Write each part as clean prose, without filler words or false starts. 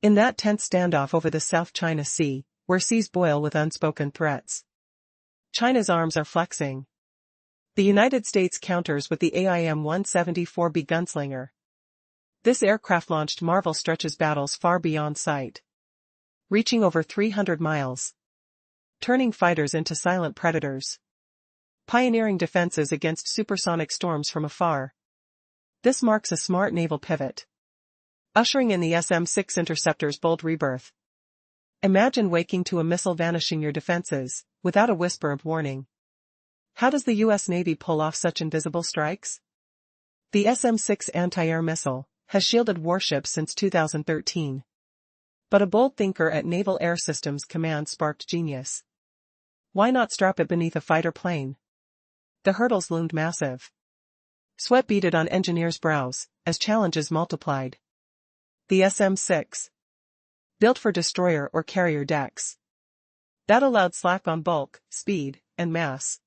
In that tense standoff over the South China Sea, where seas boil with unspoken threats, China's arms are flexing. The United States counters with the AIM-174B gunslinger. This aircraft-launched marvel stretches battles far beyond sight, reaching over 300 miles, turning fighters into silent predators, pioneering defenses against supersonic storms from afar. This marks a smart naval pivot, ushering in the SM-6 interceptor's bold rebirth. Imagine waking to a missile vanishing your defenses, without a whisper of warning. How does the U.S. Navy pull off such invisible strikes? The SM-6 anti-air missile has shielded warships since 2013. But a bold thinker at Naval Air Systems Command sparked genius. Why not strap it beneath a fighter plane? The hurdles loomed massive. Sweat beaded on engineers' brows, as challenges multiplied. The SM-6, built for destroyer or carrier decks, that allowed slack on bulk, speed, and mass,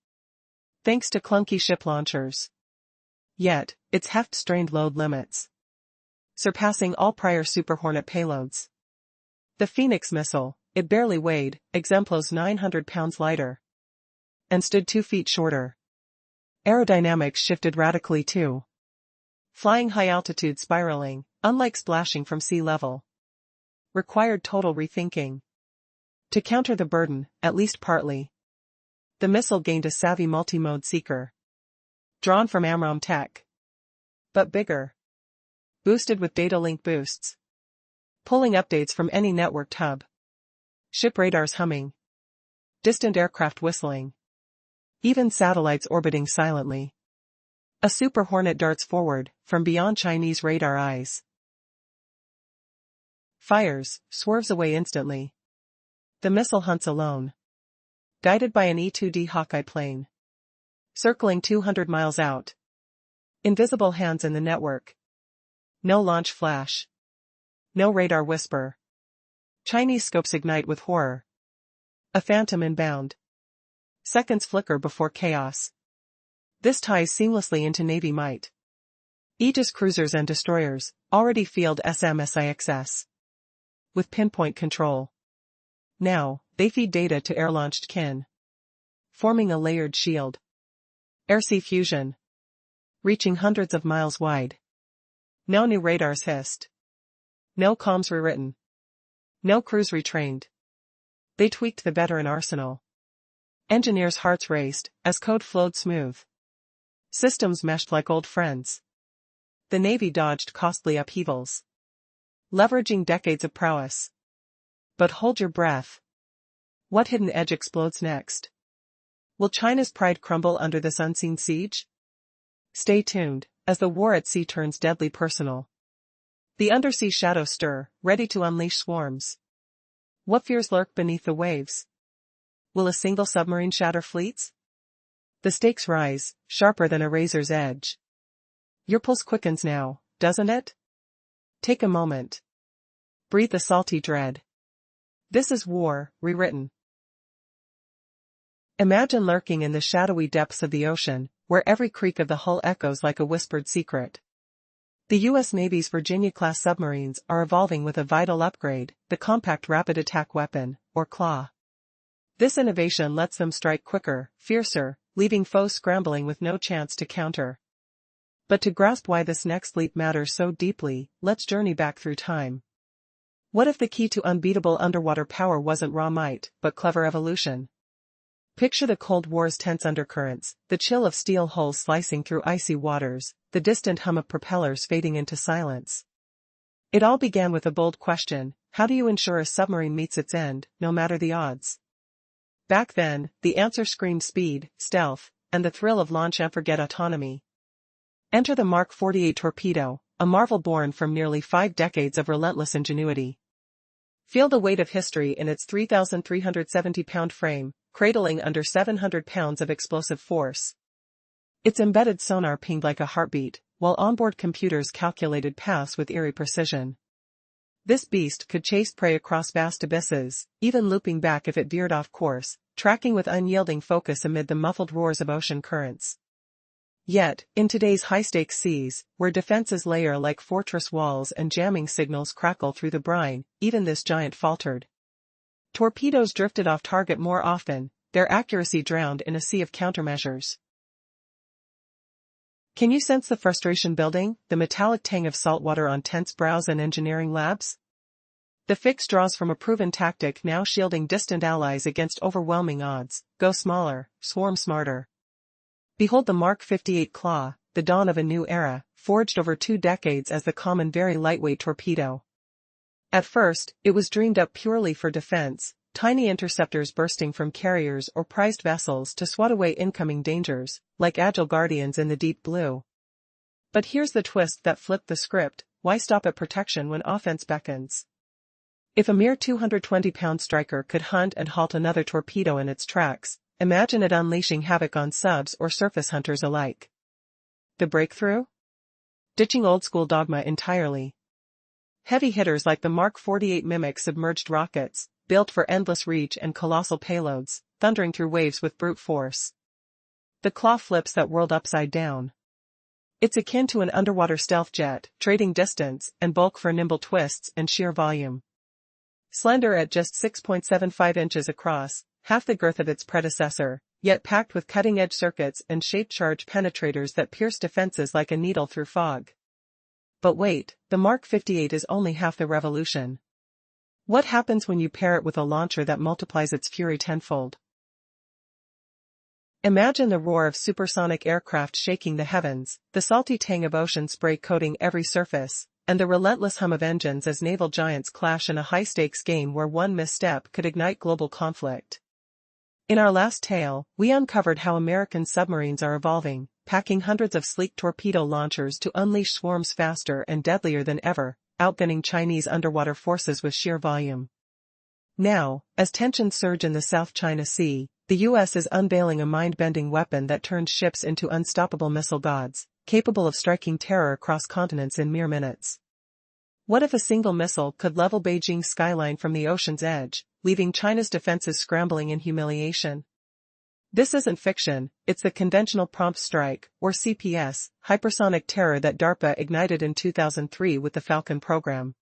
thanks to clunky ship launchers. Yet, its heft strained load limits, surpassing all prior Super Hornet payloads. The Phoenix missile, it barely weighed, exemplos 900 pounds lighter, and stood 2 feet shorter. Aerodynamics shifted radically too. Flying high-altitude spiraling, unlike splashing from sea level, required total rethinking. To counter the burden, at least partly, the missile gained a savvy multi-mode seeker, drawn from AMRAAM tech, but bigger, boosted with data link boosts, pulling updates from any networked hub. Ship radars humming, distant aircraft whistling, even satellites orbiting silently. A Super Hornet darts forward, from beyond Chinese radar eyes. Fires, swerves away instantly. The missile hunts alone, guided by an E-2D Hawkeye plane, circling 200 miles out. Invisible hands in the network. No launch flash. No radar whisper. Chinese scopes ignite with horror. A phantom inbound. Seconds flicker before chaos. This ties seamlessly into Navy might. Aegis cruisers and destroyers already field SM-6, with pinpoint control. Now, they feed data to air-launched kin, forming a layered shield. Air-sea fusion, reaching hundreds of miles wide. No new radars hissed. No comms rewritten. No crews retrained. They tweaked the veteran arsenal. Engineers' hearts raced as code flowed smooth. Systems meshed like old friends. The Navy dodged costly upheavals, leveraging decades of prowess. But hold your breath. What hidden edge explodes next? Will China's pride crumble under this unseen siege? Stay tuned, as the war at sea turns deadly personal. The undersea shadows stir, ready to unleash swarms. What fears lurk beneath the waves? Will a single submarine shatter fleets? The stakes rise, sharper than a razor's edge. Your pulse quickens now, doesn't it? Take a moment. Breathe the salty dread. This is war, rewritten. Imagine lurking in the shadowy depths of the ocean, where every creak of the hull echoes like a whispered secret. The U.S. Navy's Virginia-class submarines are evolving with a vital upgrade, the Compact Rapid Attack Weapon, or CLAW. This innovation lets them strike quicker, fiercer, leaving foes scrambling with no chance to counter. But to grasp why this next leap matters so deeply, let's journey back through time. What if the key to unbeatable underwater power wasn't raw might, but clever evolution? Picture the Cold War's tense undercurrents, the chill of steel hulls slicing through icy waters, the distant hum of propellers fading into silence. It all began with a bold question: how do you ensure a submarine meets its end, no matter the odds? Back then, the answer screamed speed, stealth, and the thrill of launch and forget autonomy. Enter the Mark 48 torpedo, a marvel born from nearly 5 decades of relentless ingenuity. Feel the weight of history in its 3,370-pound frame, cradling under 700 pounds of explosive force. Its embedded sonar pinged like a heartbeat, while onboard computers calculated paths with eerie precision. This beast could chase prey across vast abysses, even looping back if it veered off course, tracking with unyielding focus amid the muffled roars of ocean currents. Yet, in today's high-stakes seas, where defenses layer like fortress walls and jamming signals crackle through the brine, even this giant faltered. Torpedoes drifted off target more often, their accuracy drowned in a sea of countermeasures. Can you sense the frustration building, the metallic tang of saltwater on tense brows and engineering labs? The fix draws from a proven tactic now shielding distant allies against overwhelming odds: go smaller, swarm smarter. Behold the Mark 58 Claw, the dawn of a new era, forged over 2 decades as the common very lightweight torpedo. At first, it was dreamed up purely for defense, tiny interceptors bursting from carriers or prized vessels to swat away incoming dangers, like agile guardians in the deep blue. But here's the twist that flipped the script: why stop at protection when offense beckons? If a mere 220-pound striker could hunt and halt another torpedo in its tracks, imagine it unleashing havoc on subs or surface hunters alike. The breakthrough? Ditching old-school dogma entirely. Heavy hitters like the Mark 48 mimic submerged rockets, built for endless reach and colossal payloads, thundering through waves with brute force. The Claw flips that world upside down. It's akin to an underwater stealth jet, trading distance and bulk for nimble twists and sheer volume. Slender at just 6.75 inches across, half the girth of its predecessor, yet packed with cutting-edge circuits and shaped charge penetrators that pierce defenses like a needle through fog. But wait, the Mark 58 is only half the revolution. What happens when you pair it with a launcher that multiplies its fury tenfold? Imagine the roar of supersonic aircraft shaking the heavens, the salty tang of ocean spray coating every surface, and the relentless hum of engines as naval giants clash in a high-stakes game where one misstep could ignite global conflict. In our last tale, we uncovered how American submarines are evolving, packing hundreds of sleek torpedo launchers to unleash swarms faster and deadlier than ever, outgunning Chinese underwater forces with sheer volume. Now, as tensions surge in the South China Sea, the U.S. is unveiling a mind-bending weapon that turns ships into unstoppable missile gods, capable of striking terror across continents in mere minutes. What if a single missile could level Beijing's skyline from the ocean's edge, leaving China's defenses scrambling in humiliation? This isn't fiction, it's the Conventional Prompt Strike, or CPS, hypersonic terror that DARPA ignited in 2003 with the Falcon program.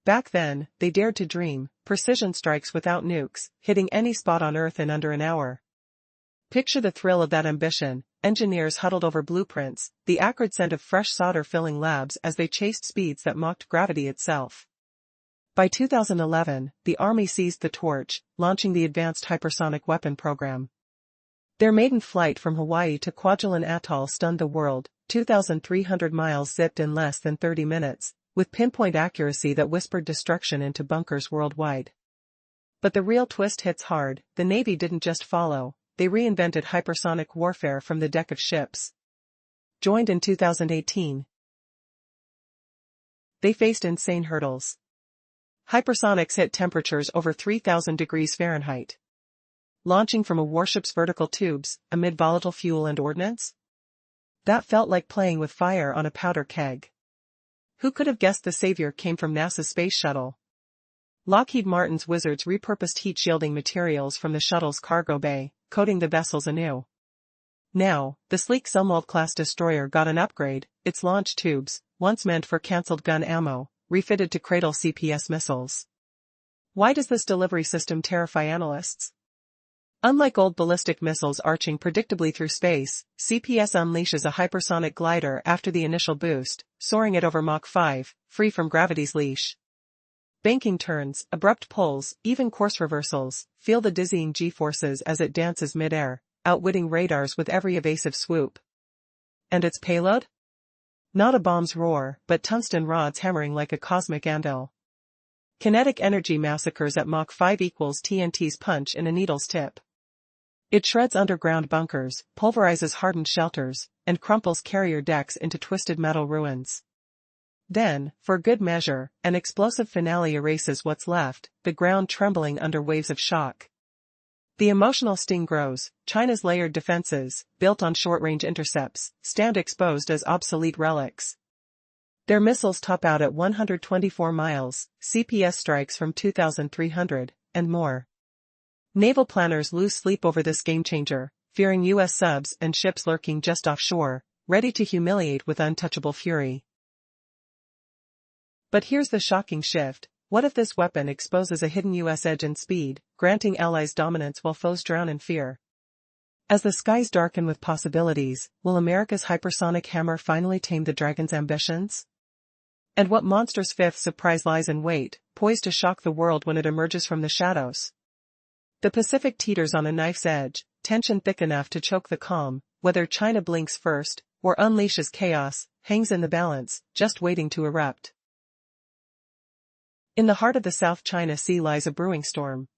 Back then, they dared to dream: precision strikes without nukes, hitting any spot on Earth in under an hour. Picture the thrill of that ambition: engineers huddled over blueprints, the acrid scent of fresh solder filling labs as they chased speeds that mocked gravity itself. By 2011, the Army seized the torch, launching the Advanced Hypersonic Weapon Program. Their maiden flight from Hawaii to Kwajalein Atoll stunned the world: 2,300 miles zipped in less than 30 minutes, with pinpoint accuracy that whispered destruction into bunkers worldwide. But the real twist hits hard: the Navy didn't just follow, they reinvented hypersonic warfare from the deck of ships. Joined in 2018, they faced insane hurdles. Hypersonics hit temperatures over 3,000 degrees Fahrenheit. Launching from a warship's vertical tubes, amid volatile fuel and ordnance? That felt like playing with fire on a powder keg. Who could have guessed the savior came from NASA's space shuttle? Lockheed Martin's wizards repurposed heat-shielding materials from the shuttle's cargo bay, coating the vessels anew. Now, the sleek Zumwalt-class destroyer got an upgrade: its launch tubes, once meant for cancelled gun ammo, refitted to cradle CPS missiles. Why does this delivery system terrify analysts? Unlike old ballistic missiles arching predictably through space, CPS unleashes a hypersonic glider after the initial boost, soaring at over Mach 5, free from gravity's leash. Banking turns, abrupt pulls, even course reversals, feel the dizzying G-forces as it dances mid-air, outwitting radars with every evasive swoop. And its payload? Not a bomb's roar, but tungsten rods hammering like a cosmic anvil. Kinetic energy massacres at Mach 5 equals TNT's punch in a needle's tip. It shreds underground bunkers, pulverizes hardened shelters, and crumples carrier decks into twisted metal ruins. Then, for good measure, an explosive finale erases what's left, the ground trembling under waves of shock. The emotional sting grows: China's layered defenses, built on short-range intercepts, stand exposed as obsolete relics. Their missiles top out at 124 miles, CPS strikes from 2,300, and more. Naval planners lose sleep over this game-changer, fearing U.S. subs and ships lurking just offshore, ready to humiliate with untouchable fury. But here's the shocking shift. What if this weapon exposes a hidden U.S. edge in speed, granting allies dominance while foes drown in fear? As the skies darken with possibilities, will America's hypersonic hammer finally tame the Dragon's ambitions? And what monstrous fifth surprise lies in wait, poised to shock the world when it emerges from the shadows? The Pacific teeters on a knife's edge, tension thick enough to choke the calm. Whether China blinks first, or unleashes chaos, hangs in the balance, just waiting to erupt. In the heart of the South China Sea lies a brewing storm.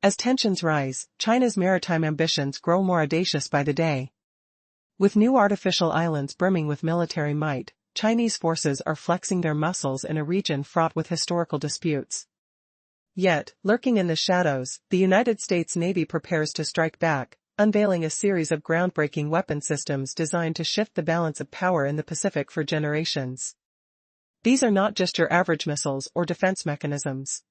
As tensions rise, China's maritime ambitions grow more audacious by the day. With new artificial islands brimming with military might, Chinese forces are flexing their muscles in a region fraught with historical disputes. Yet, lurking in the shadows, the United States Navy prepares to strike back, unveiling a series of groundbreaking weapon systems designed to shift the balance of power in the Pacific for generations. These are not just your average missiles or defense mechanisms.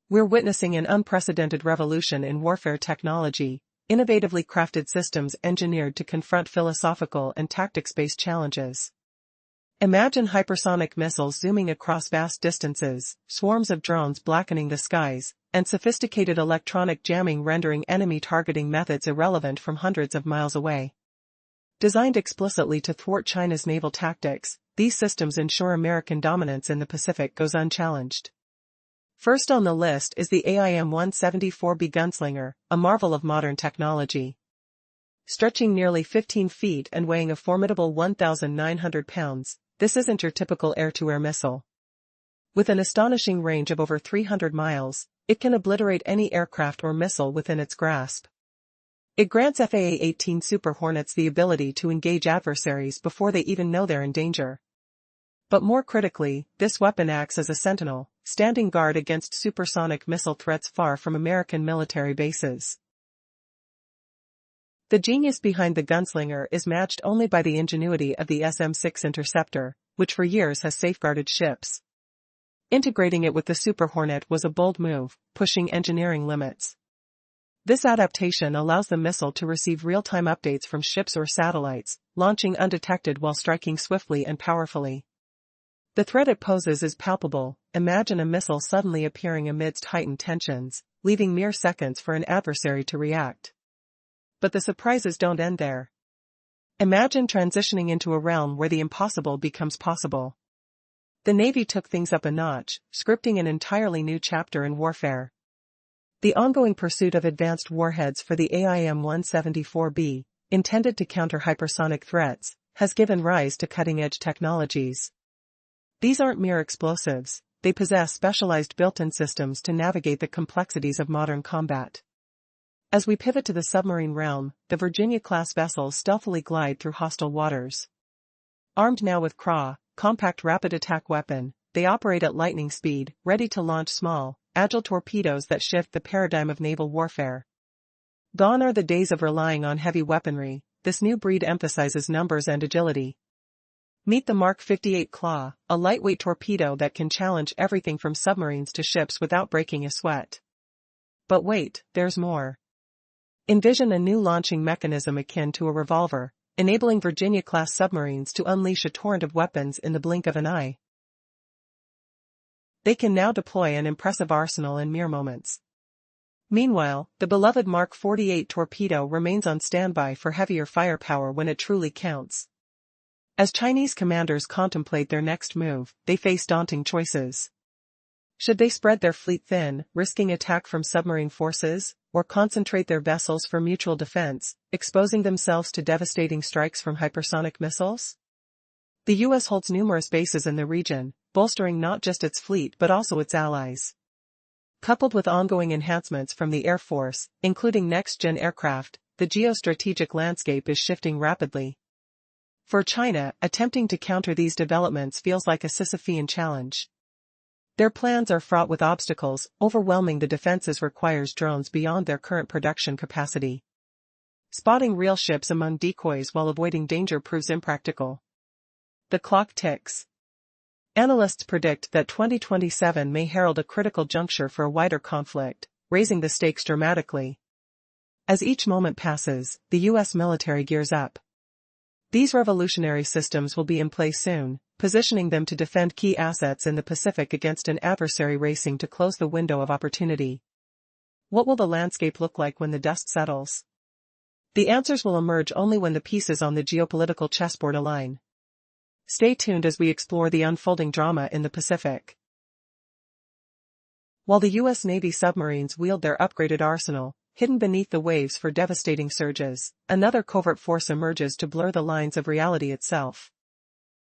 We're witnessing an unprecedented revolution in warfare technology, innovatively crafted systems engineered to confront philosophical and tactics-based challenges. Imagine hypersonic missiles zooming across vast distances, swarms of drones blackening the skies, and sophisticated electronic jamming rendering enemy targeting methods irrelevant from hundreds of miles away. Designed explicitly to thwart China's naval tactics, these systems ensure American dominance in the Pacific goes unchallenged. First on the list is the AIM-174B gunslinger, a marvel of modern technology. Stretching nearly 15 feet and weighing a formidable 1,900 pounds, this isn't your typical air-to-air missile. With an astonishing range of over 300 miles, it can obliterate any aircraft or missile within its grasp. It grants FAA-18 Super Hornets the ability to engage adversaries before they even know they're in danger. But more critically, this weapon acts as a sentinel, standing guard against supersonic missile threats far from American military bases. The genius behind the gunslinger is matched only by the ingenuity of the SM-6 interceptor, which for years has safeguarded ships. Integrating it with the Super Hornet was a bold move, pushing engineering limits. This adaptation allows the missile to receive real-time updates from ships or satellites, launching undetected while striking swiftly and powerfully. The threat it poses is palpable. Imagine a missile suddenly appearing amidst heightened tensions, leaving mere seconds for an adversary to react. But the surprises don't end there. Imagine transitioning into a realm where the impossible becomes possible. The Navy took things up a notch, scripting an entirely new chapter in warfare. The ongoing pursuit of advanced warheads for the AIM-174B, intended to counter hypersonic threats, has given rise to cutting-edge technologies. These aren't mere explosives, they possess specialized built-in systems to navigate the complexities of modern combat. As we pivot to the submarine realm, the Virginia-class vessels stealthily glide through hostile waters. Armed now with CRA, compact rapid attack weapon, they operate at lightning speed, ready to launch small, agile torpedoes that shift the paradigm of naval warfare. Gone are the days of relying on heavy weaponry. This new breed emphasizes numbers and agility. Meet the Mark 58 Claw, a lightweight torpedo that can challenge everything from submarines to ships without breaking a sweat. But wait, there's more. Envision a new launching mechanism akin to a revolver, enabling Virginia-class submarines to unleash a torrent of weapons in the blink of an eye. They can now deploy an impressive arsenal in mere moments. Meanwhile, the beloved Mark 48 torpedo remains on standby for heavier firepower when it truly counts. As Chinese commanders contemplate their next move, they face daunting choices. Should they spread their fleet thin, risking attack from submarine forces, or concentrate their vessels for mutual defense, exposing themselves to devastating strikes from hypersonic missiles? The U.S. holds numerous bases in the region, bolstering not just its fleet but also its allies. Coupled with ongoing enhancements from the Air Force, including next-gen aircraft, the geostrategic landscape is shifting rapidly. For China, attempting to counter these developments feels like a Sisyphean challenge. Their plans are fraught with obstacles, overwhelming the defenses requires drones beyond their current production capacity. Spotting real ships among decoys while avoiding danger proves impractical. The clock ticks. Analysts predict that 2027 may herald a critical juncture for a wider conflict, raising the stakes dramatically. As each moment passes, the U.S. military gears up. These revolutionary systems will be in place soon, positioning them to defend key assets in the Pacific against an adversary racing to close the window of opportunity. What will the landscape look like when the dust settles? The answers will emerge only when the pieces on the geopolitical chessboard align. Stay tuned as we explore the unfolding drama in the Pacific. While the U.S. Navy submarines wield their upgraded arsenal, hidden beneath the waves for devastating surges, another covert force emerges to blur the lines of reality itself.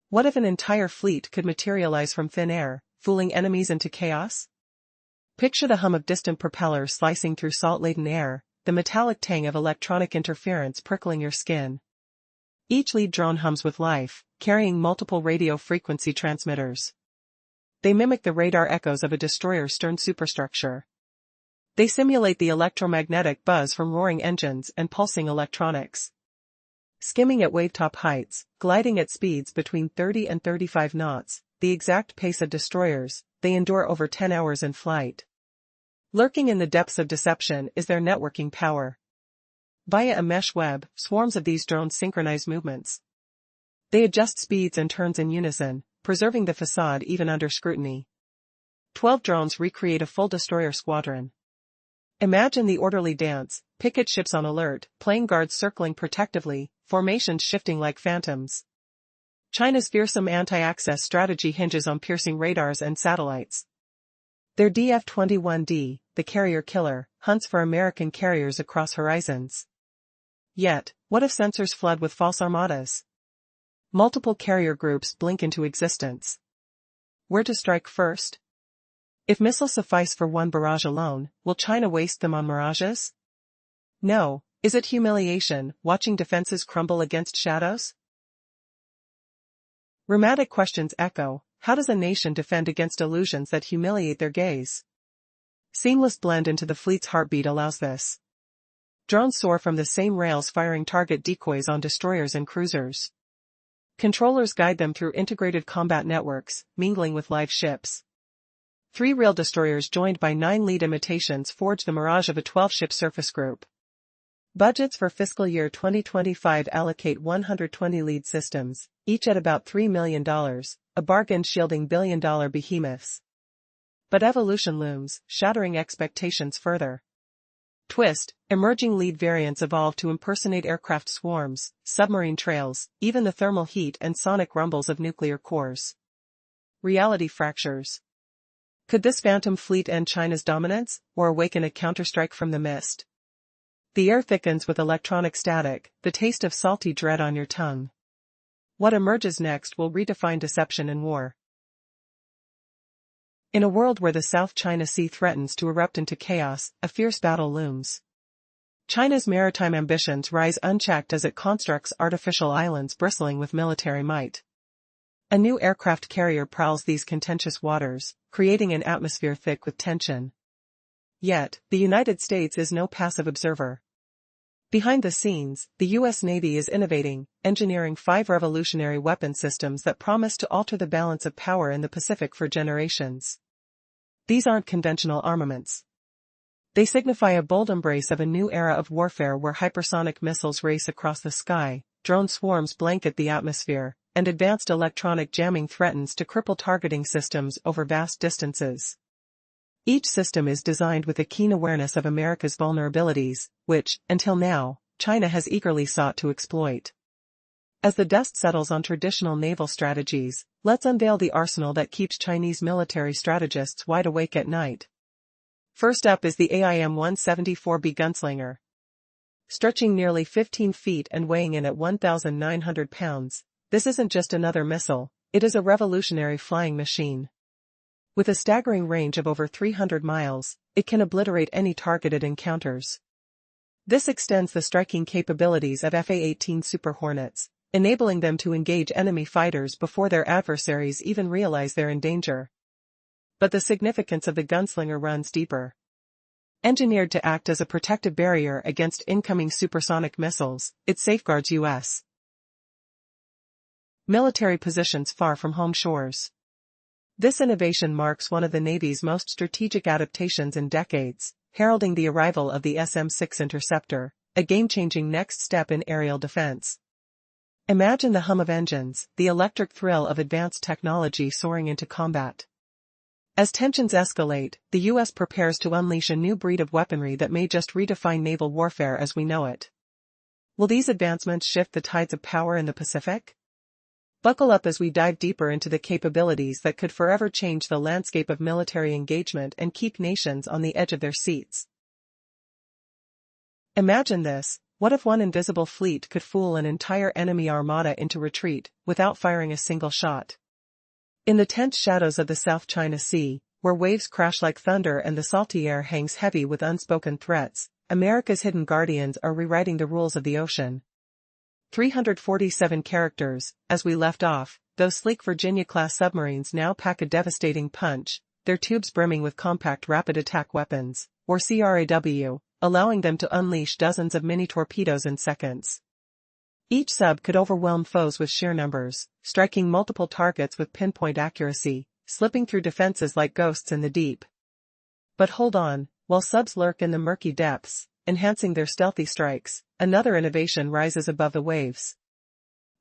What if an entire fleet could materialize from thin air, fooling enemies into chaos? Picture the hum of distant propellers slicing through salt-laden air, the metallic tang of electronic interference prickling your skin. Each lead drone hums with life, carrying multiple radio frequency transmitters. They mimic the radar echoes of a destroyer's stern superstructure. They simulate the electromagnetic buzz from roaring engines and pulsing electronics. Skimming at wavetop heights, gliding at speeds between 30 and 35 knots, the exact pace of destroyers, they endure over 10 hours in flight. Lurking in the depths of deception is their networking power. Via a mesh web, swarms of these drones synchronize movements. They adjust speeds and turns in unison, preserving the facade even under scrutiny. 12 drones recreate a full destroyer squadron. Imagine the orderly dance, picket ships on alert, plane guards circling protectively, formations shifting like phantoms. China's fearsome anti-access strategy hinges on piercing radars and satellites. Their DF-21D, the carrier killer, hunts for American carriers across horizons. Yet, what if sensors flood with false armadas? Multiple carrier groups blink into existence. Where to strike first? If missiles suffice for one barrage alone, will China waste them on mirages? No. Is it humiliation, watching defenses crumble against shadows? Rheumatic questions echo. How does a nation defend against illusions that humiliate their gaze? Seamless blend into the fleet's heartbeat allows this. Drones soar from the same rails firing target decoys on destroyers and cruisers. Controllers guide them through integrated combat networks, mingling with live ships. 3 real destroyers joined by 9 lead imitations forge the mirage of a 12-ship surface group. Budgets for fiscal year 2025 allocate 120 lead systems, each at about $3 million, a bargain shielding billion-dollar behemoths. But evolution looms, shattering expectations further. Twist, emerging lead variants evolve to impersonate aircraft swarms, submarine trails, even the thermal heat and sonic rumbles of nuclear cores. Reality fractures. Could this phantom fleet end China's dominance, or awaken a counterstrike from the mist? The air thickens with electronic static, the taste of salty dread on your tongue. What emerges next will redefine deception and war. In a world where the South China Sea threatens to erupt into chaos, a fierce battle looms. China's maritime ambitions rise unchecked as it constructs artificial islands bristling with military might. A new aircraft carrier prowls these contentious waters, creating an atmosphere thick with tension. Yet, the United States is no passive observer. Behind the scenes, the U.S. Navy is innovating, engineering 5 revolutionary weapon systems that promise to alter the balance of power in the Pacific for generations. These aren't conventional armaments. They signify a bold embrace of a new era of warfare where hypersonic missiles race across the sky, drone swarms blanket the atmosphere, and advanced electronic jamming threatens to cripple targeting systems over vast distances. Each system is designed with a keen awareness of America's vulnerabilities, which, until now, China has eagerly sought to exploit. As the dust settles on traditional naval strategies, let's unveil the arsenal that keeps Chinese military strategists wide awake at night. First up is the AIM-174B gunslinger. Stretching nearly 15 feet and weighing in at 1,900 pounds, this isn't just another missile, it is a revolutionary flying machine. With a staggering range of over 300 miles, it can obliterate any targeted encounters. This extends the striking capabilities of F/A-18 Super Hornets, enabling them to engage enemy fighters before their adversaries even realize they're in danger. But the significance of the gunslinger runs deeper. Engineered to act as a protective barrier against incoming supersonic missiles, it safeguards U.S. military positions far from home shores. This innovation marks one of the Navy's most strategic adaptations in decades, heralding the arrival of the SM-6 interceptor, a game-changing next step in aerial defense. Imagine the hum of engines, the electric thrill of advanced technology soaring into combat. As tensions escalate, the U.S. prepares to unleash a new breed of weaponry that may just redefine naval warfare as we know it. Will these advancements shift the tides of power in the Pacific? Buckle up as we dive deeper into the capabilities that could forever change the landscape of military engagement and keep nations on the edge of their seats. Imagine this: what if one invisible fleet could fool an entire enemy armada into retreat, without firing a single shot? In the tense shadows of the South China Sea, where waves crash like thunder and the salty air hangs heavy with unspoken threats, America's hidden guardians are rewriting the rules of the ocean. 347 characters, as we left off, those sleek Virginia-class submarines now pack a devastating punch, their tubes brimming with compact rapid attack weapons, or CRAW, allowing them to unleash dozens of mini torpedoes in seconds. Each sub could overwhelm foes with sheer numbers, striking multiple targets with pinpoint accuracy, slipping through defenses like ghosts in the deep. But hold on, while subs lurk in the murky depths, enhancing their stealthy strikes, another innovation rises above the waves.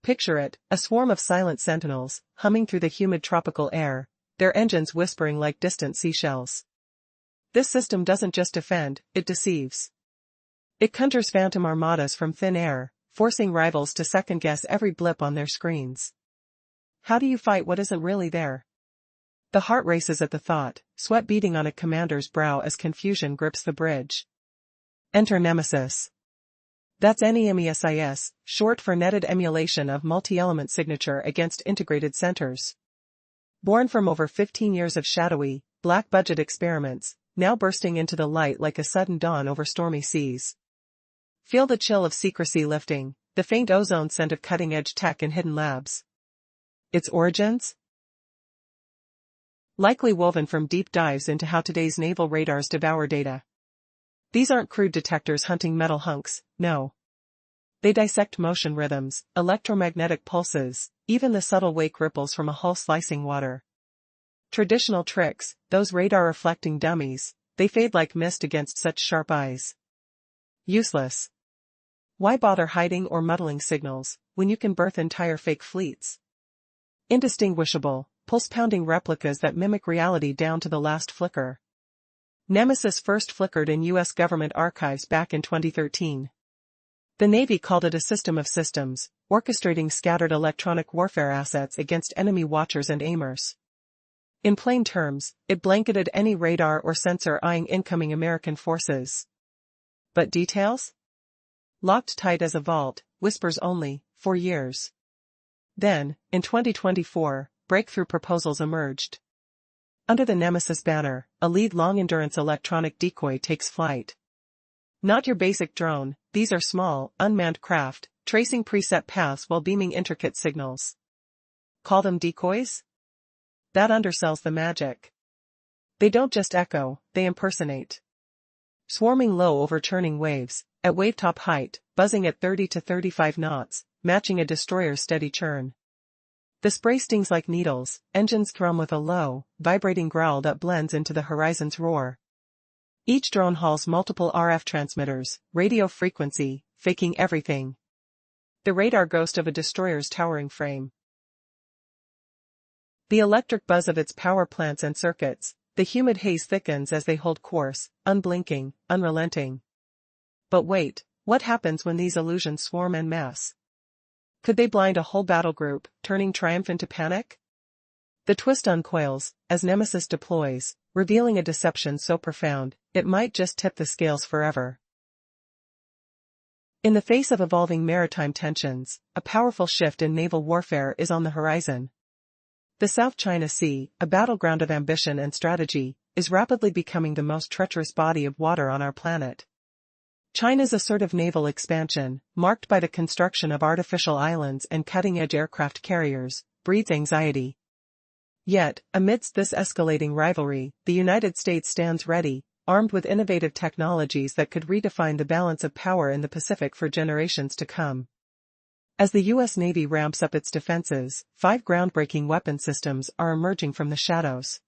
Picture it, a swarm of silent sentinels, humming through the humid tropical air, their engines whispering like distant seashells. This system doesn't just defend, it deceives. It conjures phantom armadas from thin air, forcing rivals to second-guess every blip on their screens. How do you fight what isn't really there? The heart races at the thought, sweat beading on a commander's brow as confusion grips the bridge. Enter Nemesis. That's NEMESIS, short for netted emulation of multi-element signature against integrated centers. Born from over 15 years of shadowy, black-budget experiments, now bursting into the light like a sudden dawn over stormy seas. Feel the chill of secrecy lifting, the faint ozone scent of cutting-edge tech in hidden labs. Its origins? Likely woven from deep dives into how today's naval radars devour data. These aren't crude detectors hunting metal hunks, no. They dissect motion rhythms, electromagnetic pulses, even the subtle wake ripples from a hull slicing water. Traditional tricks, those radar-reflecting dummies, they fade like mist against such sharp eyes. Useless. Why bother hiding or muddling signals, when you can birth entire fake fleets? Indistinguishable, pulse-pounding replicas that mimic reality down to the last flicker. Nemesis first flickered in U.S. government archives back in 2013. The Navy called it a system of systems, orchestrating scattered electronic warfare assets against enemy watchers and aimers. In plain terms, it blanketed any radar or sensor eyeing incoming American forces. But details? Locked tight as a vault, whispers only, for years. Then, in 2024, breakthrough proposals emerged. Under the Nemesis banner, a lead long-endurance electronic decoy takes flight. Not your basic drone, these are small, unmanned craft, tracing preset paths while beaming intricate signals. Call them decoys? That undersells the magic. They don't just echo, they impersonate. Swarming low over churning waves, at wavetop height, buzzing at 30 to 35 knots, matching a destroyer's steady churn. The spray stings like needles, engines thrum with a low, vibrating growl that blends into the horizon's roar. Each drone hauls multiple RF transmitters, radio frequency, faking everything. The radar ghost of a destroyer's towering frame. The electric buzz of its power plants and circuits, the humid haze thickens as they hold course, unblinking, unrelenting. But wait, what happens when these illusions swarm en masse? Could they blind a whole battle group, turning triumph into panic? The twist uncoils, as Nemesis deploys, revealing a deception so profound, it might just tip the scales forever. In the face of evolving maritime tensions, a powerful shift in naval warfare is on the horizon. The South China Sea, a battleground of ambition and strategy, is rapidly becoming the most treacherous body of water on our planet. China's assertive naval expansion, marked by the construction of artificial islands and cutting-edge aircraft carriers, breeds anxiety. Yet, amidst this escalating rivalry, the United States stands ready, armed with innovative technologies that could redefine the balance of power in the Pacific for generations to come. As the U.S. Navy ramps up its defenses, 5 groundbreaking weapon systems are emerging from the shadows.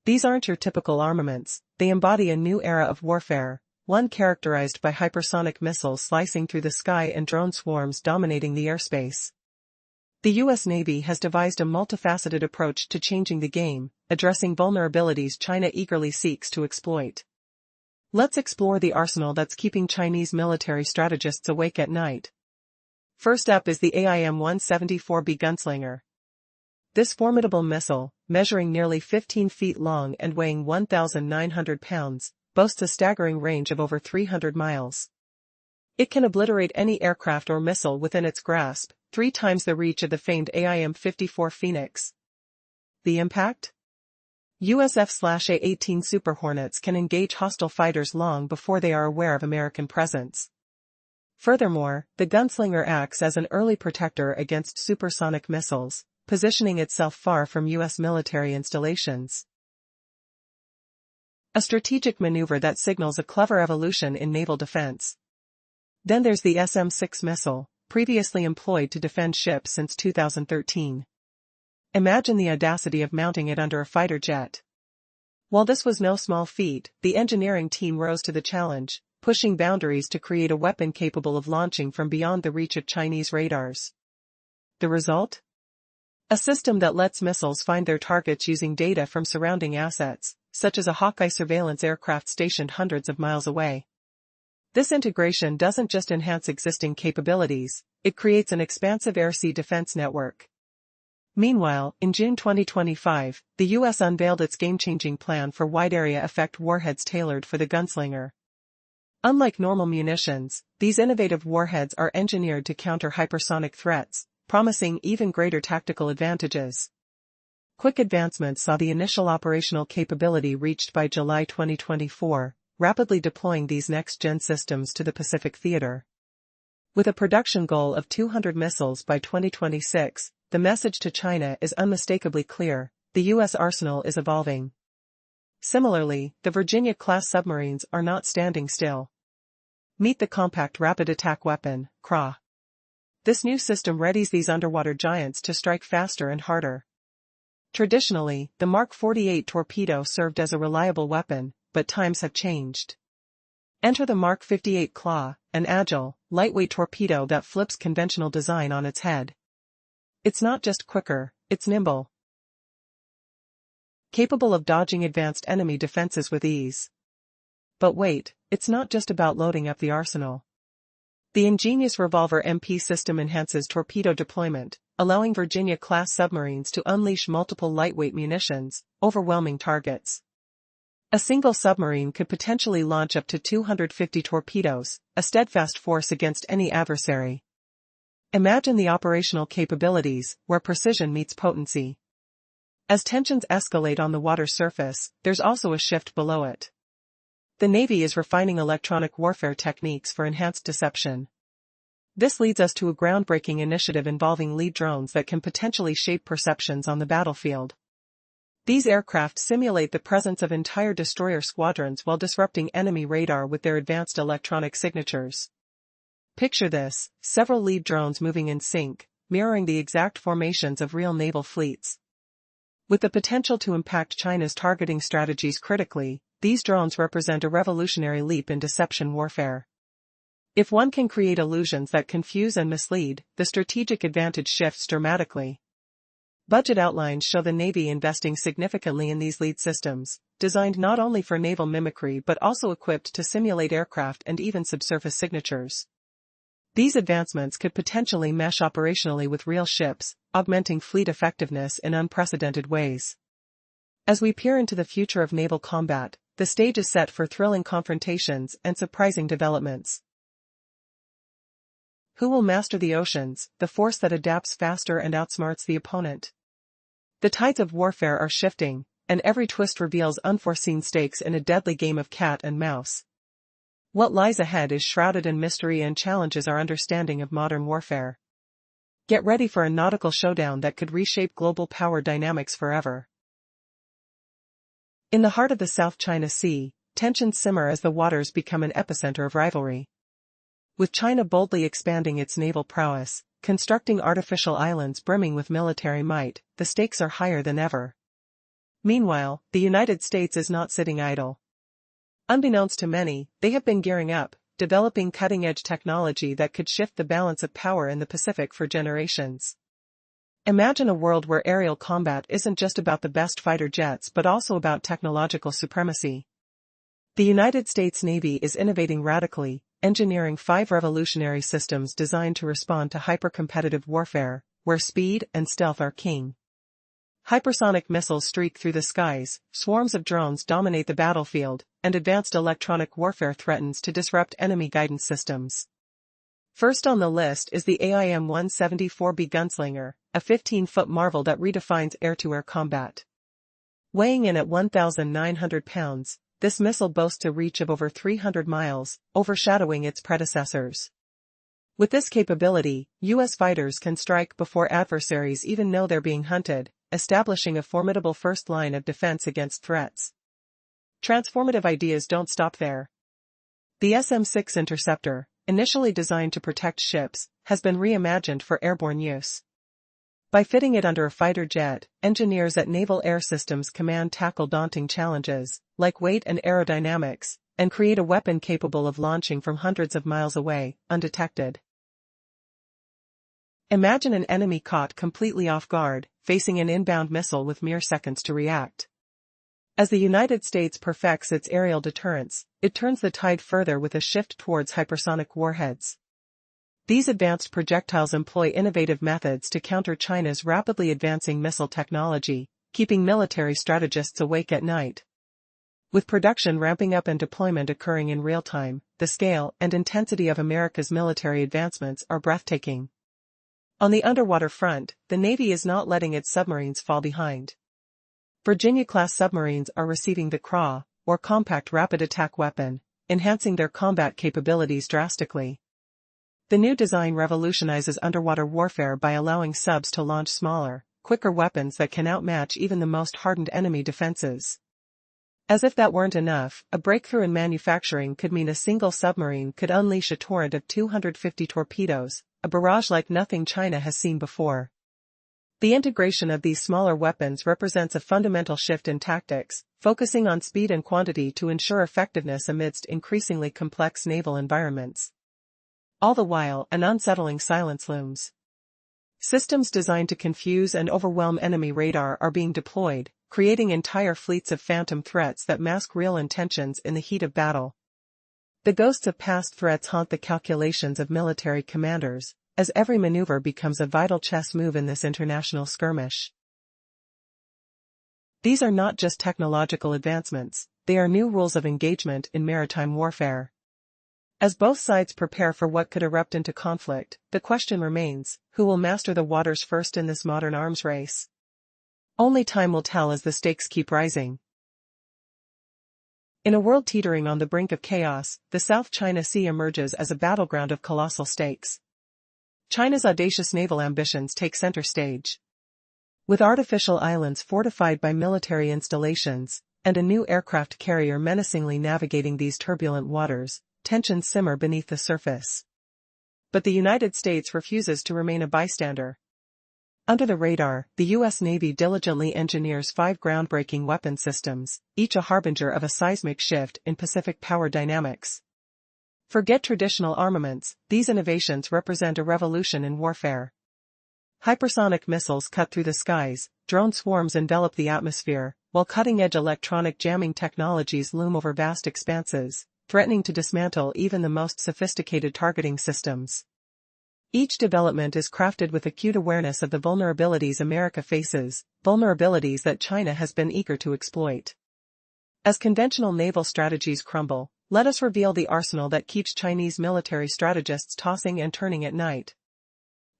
These aren't your typical armaments, they embody a new era of warfare, one characterized by hypersonic missiles slicing through the sky and drone swarms dominating the airspace. The U.S. Navy has devised a multifaceted approach to changing the game, addressing vulnerabilities China eagerly seeks to exploit. Let's explore the arsenal that's keeping Chinese military strategists awake at night. First up is the AIM-174B gunslinger. This formidable missile, measuring nearly 15 feet long and weighing 1,900 pounds, boasts a staggering range of over 300 miles. It can obliterate any aircraft or missile within its grasp, 3 times the reach of the famed AIM-54 Phoenix. The impact? US F/A-18 Super Hornets can engage hostile fighters long before they are aware of American presence. Furthermore, the gunslinger acts as an early protector against supersonic missiles, positioning itself far from U.S. military installations. A strategic maneuver that signals a clever evolution in naval defense. Then there's the SM-6 missile, previously employed to defend ships since 2013. Imagine the audacity of mounting it under a fighter jet. While this was no small feat, the engineering team rose to the challenge, pushing boundaries to create a weapon capable of launching from beyond the reach of Chinese radars. The result? A system that lets missiles find their targets using data from surrounding assets, such as a Hawkeye surveillance aircraft stationed hundreds of miles away. This integration doesn't just enhance existing capabilities, it creates an expansive air-sea defense network. Meanwhile, in June 2025, the U.S. unveiled its game-changing plan for wide-area effect warheads tailored for the gunslinger. Unlike normal munitions, these innovative warheads are engineered to counter hypersonic threats, promising even greater tactical advantages. Quick advancements saw the initial operational capability reached by July 2024, rapidly deploying these next-gen systems to the Pacific theater. With a production goal of 200 missiles by 2026, the message to China is unmistakably clear: the U.S. arsenal is evolving. Similarly, the Virginia-class submarines are not standing still. Meet the Compact Rapid Attack Weapon, CRA. This new system readies these underwater giants to strike faster and harder. Traditionally, the Mark 48 torpedo served as a reliable weapon, but times have changed. Enter the Mark 58 Claw, an agile, lightweight torpedo that flips conventional design on its head. It's not just quicker, it's nimble. Capable of dodging advanced enemy defenses with ease. But wait, it's not just about loading up the arsenal. The ingenious Revolver MP system enhances torpedo deployment, allowing Virginia-class submarines to unleash multiple lightweight munitions, overwhelming targets. A single submarine could potentially launch up to 250 torpedoes, a steadfast force against any adversary. Imagine the operational capabilities, where precision meets potency. As tensions escalate on the water surface, there's also a shift below it. The Navy is refining electronic warfare techniques for enhanced deception. This leads us to a groundbreaking initiative involving lead drones that can potentially shape perceptions on the battlefield. These aircraft simulate the presence of entire destroyer squadrons while disrupting enemy radar with their advanced electronic signatures. Picture this: several lead drones moving in sync, mirroring the exact formations of real naval fleets. With the potential to impact China's targeting strategies critically, these drones represent a revolutionary leap in deception warfare. If one can create illusions that confuse and mislead, the strategic advantage shifts dramatically. Budget outlines show the Navy investing significantly in these lead systems, designed not only for naval mimicry but also equipped to simulate aircraft and even subsurface signatures. These advancements could potentially mesh operationally with real ships, augmenting fleet effectiveness in unprecedented ways. As we peer into the future of naval combat, the stage is set for thrilling confrontations and surprising developments. Who will master the oceans, the force that adapts faster and outsmarts the opponent? The tides of warfare are shifting, and every twist reveals unforeseen stakes in a deadly game of cat and mouse. What lies ahead is shrouded in mystery and challenges our understanding of modern warfare. Get ready for a nautical showdown that could reshape global power dynamics forever. In the heart of the South China Sea, tensions simmer as the waters become an epicenter of rivalry. With China boldly expanding its naval prowess, constructing artificial islands brimming with military might, the stakes are higher than ever. Meanwhile, the United States is not sitting idle. Unbeknownst to many, they have been gearing up, developing cutting-edge technology that could shift the balance of power in the Pacific for generations. Imagine a world where aerial combat isn't just about the best fighter jets but also about technological supremacy. The United States Navy is innovating radically, engineering 5 revolutionary systems designed to respond to hyper-competitive warfare, where speed and stealth are king. Hypersonic missiles streak through the skies, swarms of drones dominate the battlefield, and advanced electronic warfare threatens to disrupt enemy guidance systems. First on the list is the AIM-174B Gunslinger, a 15-foot marvel that redefines air-to-air combat. Weighing in at 1,900 pounds, this missile boasts a reach of over 300 miles, overshadowing its predecessors. With this capability, U.S. fighters can strike before adversaries even know they're being hunted, establishing a formidable first line of defense against threats. Transformative ideas don't stop there. The SM-6 Interceptor, initially designed to protect ships, has been reimagined for airborne use. By fitting it under a fighter jet, engineers at Naval Air Systems Command tackle daunting challenges, like weight and aerodynamics, and create a weapon capable of launching from hundreds of miles away, undetected. Imagine an enemy caught completely off guard, facing an inbound missile with mere seconds to react. As the United States perfects its aerial deterrence, it turns the tide further with a shift towards hypersonic warheads. These advanced projectiles employ innovative methods to counter China's rapidly advancing missile technology, keeping military strategists awake at night. With production ramping up and deployment occurring in real time, the scale and intensity of America's military advancements are breathtaking. On the underwater front, the Navy is not letting its submarines fall behind. Virginia-class submarines are receiving the CRA, or Compact Rapid Attack Weapon, enhancing their combat capabilities drastically. The new design revolutionizes underwater warfare by allowing subs to launch smaller, quicker weapons that can outmatch even the most hardened enemy defenses. As if that weren't enough, a breakthrough in manufacturing could mean a single submarine could unleash a torrent of 250 torpedoes, a barrage like nothing China has seen before. The integration of these smaller weapons represents a fundamental shift in tactics, focusing on speed and quantity to ensure effectiveness amidst increasingly complex naval environments. All the while, an unsettling silence looms. Systems designed to confuse and overwhelm enemy radar are being deployed, creating entire fleets of phantom threats that mask real intentions in the heat of battle. The ghosts of past threats haunt the calculations of military commanders, as every maneuver becomes a vital chess move in this international skirmish. These are not just technological advancements, they are new rules of engagement in maritime warfare. As both sides prepare for what could erupt into conflict, the question remains, who will master the waters first in this modern arms race? Only time will tell as the stakes keep rising. In a world teetering on the brink of chaos, the South China Sea emerges as a battleground of colossal stakes. China's audacious naval ambitions take center stage. With artificial islands fortified by military installations, and a new aircraft carrier menacingly navigating these turbulent waters, tensions simmer beneath the surface. But the United States refuses to remain a bystander. Under the radar, the U.S. Navy diligently engineers 5 groundbreaking weapon systems, each a harbinger of a seismic shift in Pacific power dynamics. Forget traditional armaments, these innovations represent a revolution in warfare. Hypersonic missiles cut through the skies, drone swarms envelop the atmosphere, while cutting-edge electronic jamming technologies loom over vast expanses, threatening to dismantle even the most sophisticated targeting systems. Each development is crafted with acute awareness of the vulnerabilities America faces, vulnerabilities that China has been eager to exploit. As conventional naval strategies crumble, let us reveal the arsenal that keeps Chinese military strategists tossing and turning at night.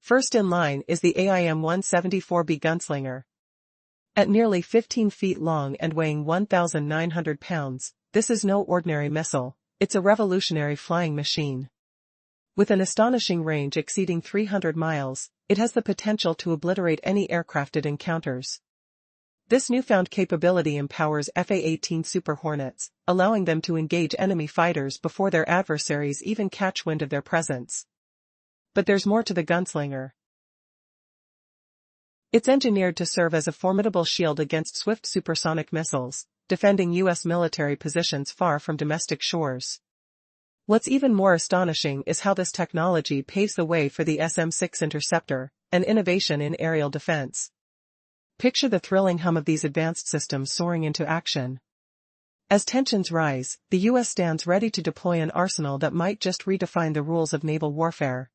First in line is the AIM-174B Gunslinger. At nearly 15 feet long and weighing 1,900 pounds, this is no ordinary missile, it's a revolutionary flying machine. With an astonishing range exceeding 300 miles, it has the potential to obliterate any aircraft it encounters. This newfound capability empowers F/A-18 Super Hornets, allowing them to engage enemy fighters before their adversaries even catch wind of their presence. But there's more to the Gunslinger. It's engineered to serve as a formidable shield against swift supersonic missiles, defending U.S. military positions far from domestic shores. What's even more astonishing is how this technology paves the way for the SM-6 interceptor, an innovation in aerial defense. Picture the thrilling hum of these advanced systems soaring into action. As tensions rise, the U.S. stands ready to deploy an arsenal that might just redefine the rules of naval warfare.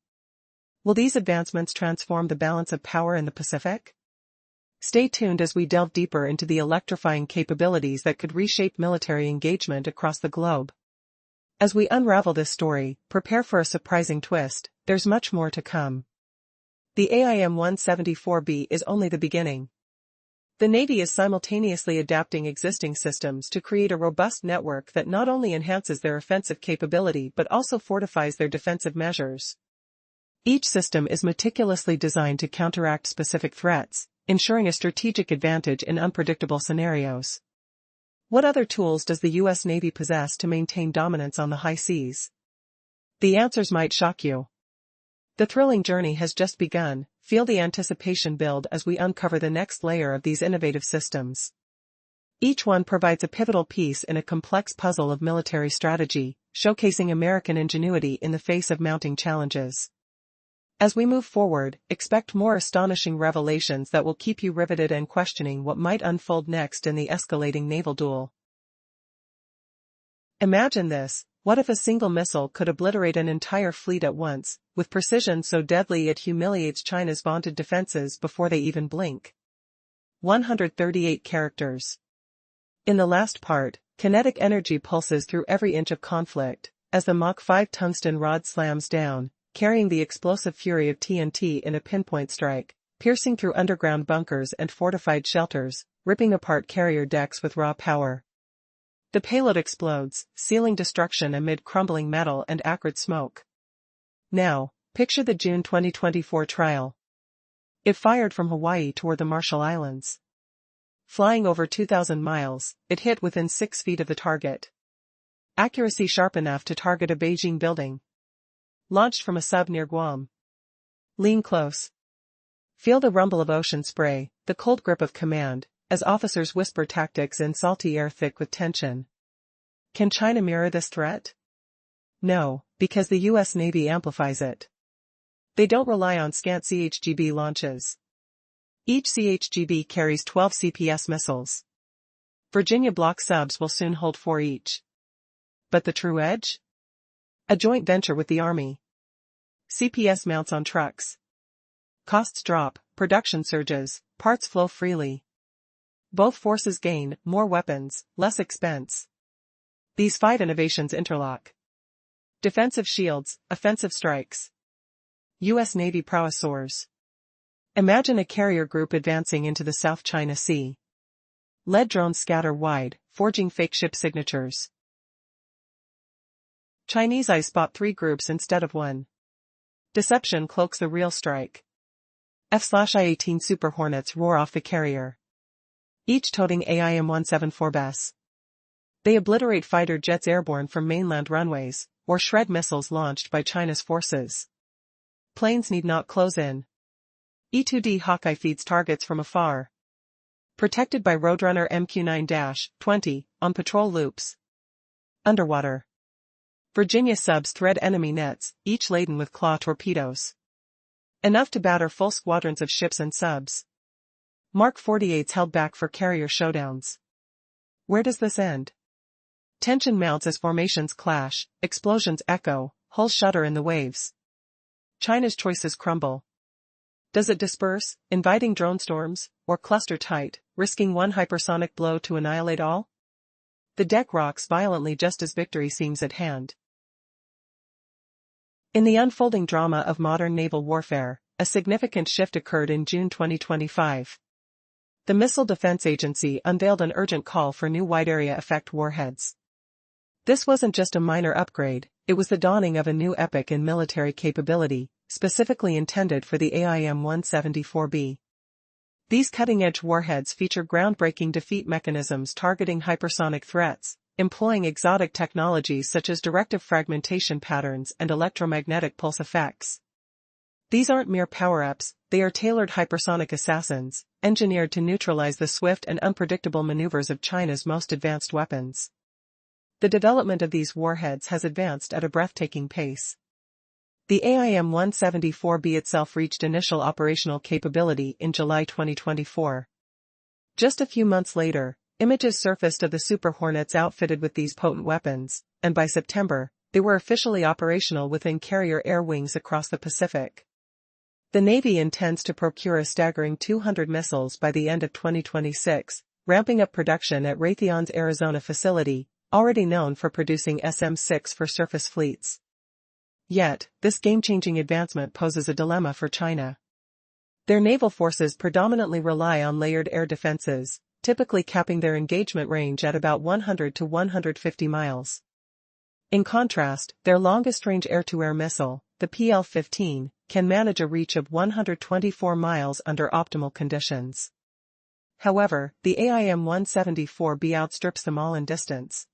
Will these advancements transform the balance of power in the Pacific? Stay tuned as we delve deeper into the electrifying capabilities that could reshape military engagement across the globe. As we unravel this story, prepare for a surprising twist. There's much more to come. The AIM-174B is only the beginning. The Navy is simultaneously adapting existing systems to create a robust network that not only enhances their offensive capability but also fortifies their defensive measures. Each system is meticulously designed to counteract specific threats, ensuring a strategic advantage in unpredictable scenarios. What other tools does the U.S. Navy possess to maintain dominance on the high seas? The answers might shock you. The thrilling journey has just begun. Feel the anticipation build as we uncover the next layer of these innovative systems. Each one provides a pivotal piece in a complex puzzle of military strategy, showcasing American ingenuity in the face of mounting challenges. As we move forward, expect more astonishing revelations that will keep you riveted and questioning what might unfold next in the escalating naval duel. Imagine this: what if a single missile could obliterate an entire fleet at once, with precision so deadly it humiliates China's vaunted defenses before they even blink? 138 characters. In the last part, kinetic energy pulses through every inch of conflict, as the Mach 5 tungsten rod slams down, carrying the explosive fury of TNT in a pinpoint strike, piercing through underground bunkers and fortified shelters, ripping apart carrier decks with raw power. The payload explodes, sealing destruction amid crumbling metal and acrid smoke. Now, picture the June 2024 trial. It fired from Hawaii toward the Marshall Islands. Flying over 2,000 miles, it hit within 6 feet of the target. Accuracy sharp enough to target a Beijing building. Launched from a sub near Guam. Lean close. Feel the rumble of ocean spray, the cold grip of command, as officers whisper tactics in salty air thick with tension. Can China mirror this threat? No, because the U.S. Navy amplifies it. They don't rely on scant CHGB launches. Each CHGB carries 12 CPS missiles. Virginia block subs will soon hold 4 each. But the true edge? A joint venture with the Army. CPS mounts on trucks. Costs drop, production surges, parts flow freely. Both forces gain more weapons, less expense. These 5 innovations interlock. Defensive shields, offensive strikes. U.S. Navy prowess soars. Imagine a carrier group advancing into the South China Sea. Lead drones scatter wide, forging fake ship signatures. Chinese eyes spot 3 groups instead of 1. Deception cloaks the real strike. F/I-18 Super Hornets roar off the carrier, each toting AIM-174Bs. They obliterate fighter jets airborne from mainland runways, or shred missiles launched by China's forces. Planes need not close in. E-2D Hawkeye feeds targets from afar. Protected by Roadrunner MQ-9-20, on patrol loops. Underwater. Virginia subs thread enemy nets, each laden with claw torpedoes. Enough to batter full squadrons of ships and subs. Mark 48s held back for carrier showdowns. Where does this end? Tension mounts as formations clash, explosions echo, hulls shudder in the waves. China's choices crumble. Does it disperse, inviting drone storms, or cluster tight, risking one hypersonic blow to annihilate all? The deck rocks violently just as victory seems at hand. In the unfolding drama of modern naval warfare, a significant shift occurred in June 2025. The Missile Defense Agency unveiled an urgent call for new wide-area effect warheads. This wasn't just a minor upgrade, it was the dawning of a new epoch in military capability, specifically intended for the AIM-174B. These cutting-edge warheads feature groundbreaking defeat mechanisms targeting hypersonic threats, employing exotic technologies such as directive fragmentation patterns and electromagnetic pulse effects. These aren't mere power-ups, they are tailored hypersonic assassins, engineered to neutralize the swift and unpredictable maneuvers of China's most advanced weapons. The development of these warheads has advanced at a breathtaking pace. The AIM-174B itself reached initial operational capability in July 2024. Just a few months later, images surfaced of the Super Hornets outfitted with these potent weapons, and by September, they were officially operational within carrier air wings across the Pacific. The Navy intends to procure a staggering 200 missiles by the end of 2026, ramping up production at Raytheon's Arizona facility, already known for producing SM-6 for surface fleets. Yet, this game-changing advancement poses a dilemma for China. Their naval forces predominantly rely on layered air defenses, typically capping their engagement range at about 100 to 150 miles. In contrast, their longest-range air-to-air missile, the PL-15, can manage a reach of 124 miles under optimal conditions. However, the AIM-174B outstrips them all in distance.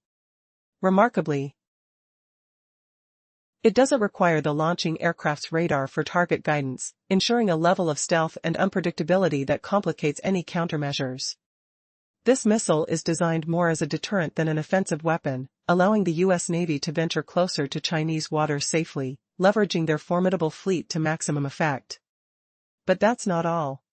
Remarkably, it doesn't require the launching aircraft's radar for target guidance, ensuring a level of stealth and unpredictability that complicates any countermeasures. This missile is designed more as a deterrent than an offensive weapon, allowing the U.S. Navy to venture closer to Chinese waters safely, leveraging their formidable fleet to maximum effect. But that's not all.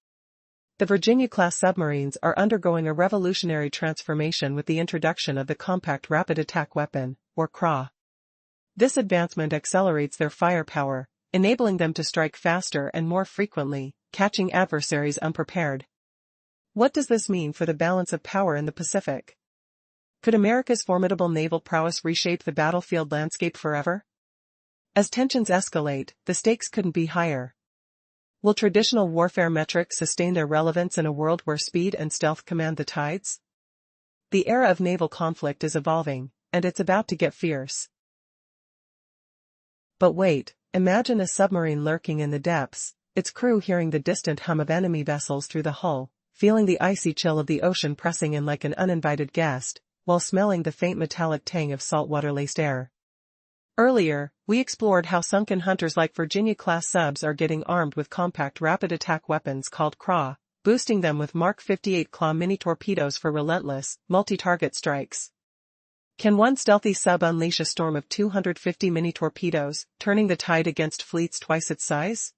The Virginia-class submarines are undergoing a revolutionary transformation with the introduction of the Compact Rapid Attack Weapon, or CRA. This advancement accelerates their firepower, enabling them to strike faster and more frequently, catching adversaries unprepared. What does this mean for the balance of power in the Pacific? Could America's formidable naval prowess reshape the battlefield landscape forever? As tensions escalate, the stakes couldn't be higher. Will traditional warfare metrics sustain their relevance in a world where speed and stealth command the tides? The era of naval conflict is evolving, and it's about to get fierce. But wait, imagine a submarine lurking in the depths, its crew hearing the distant hum of enemy vessels through the hull, feeling the icy chill of the ocean pressing in like an uninvited guest, while smelling the faint metallic tang of saltwater-laced air. Earlier, we explored how sunken hunters like Virginia-class subs are getting armed with compact rapid attack weapons called CRA, boosting them with Mark 58 claw mini-torpedoes for relentless, multi-target strikes. Can one stealthy sub unleash a storm of 250 mini-torpedoes, turning the tide against fleets twice its size?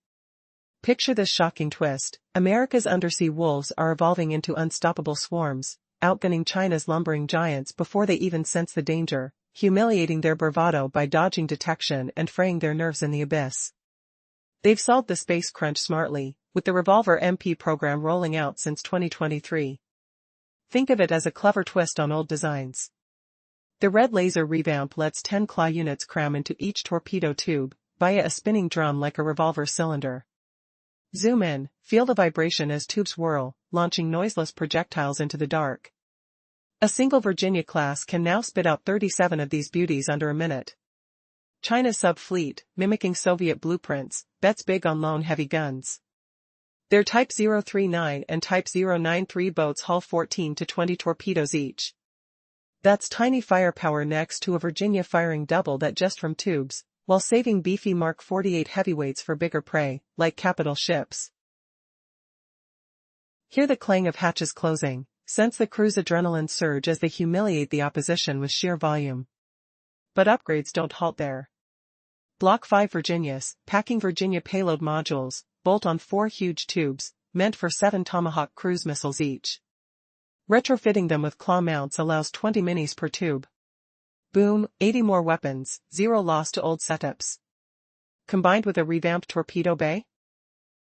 Picture this shocking twist: America's undersea wolves are evolving into unstoppable swarms, outgunning China's lumbering giants before they even sense the danger, humiliating their bravado by dodging detection and fraying their nerves in the abyss. They've solved the space crunch smartly, with the Revolver MP program rolling out since 2023. Think of it as a clever twist on old designs. The red laser revamp lets 10 claw units cram into each torpedo tube, via a spinning drum like a revolver cylinder. Zoom in, feel the vibration as tubes whirl, launching noiseless projectiles into the dark. A single Virginia class can now spit out 37 of these beauties under a minute. China's sub-fleet, mimicking Soviet blueprints, bets big on lone heavy guns. Their Type 039 and Type 093 boats haul 14 to 20 torpedoes each. That's tiny firepower next to a Virginia firing double that just from tubes, while saving beefy Mark 48 heavyweights for bigger prey, like capital ships. Hear the clang of hatches closing, sense the crew's adrenaline surge as they humiliate the opposition with sheer volume. But upgrades don't halt there. Block 5 Virginias, packing Virginia payload modules, bolt on 4 huge tubes, meant for 7 Tomahawk cruise missiles each. Retrofitting them with claw mounts allows 20 minis per tube. Boom, 80 more weapons, zero loss to old setups. Combined with a revamped torpedo bay?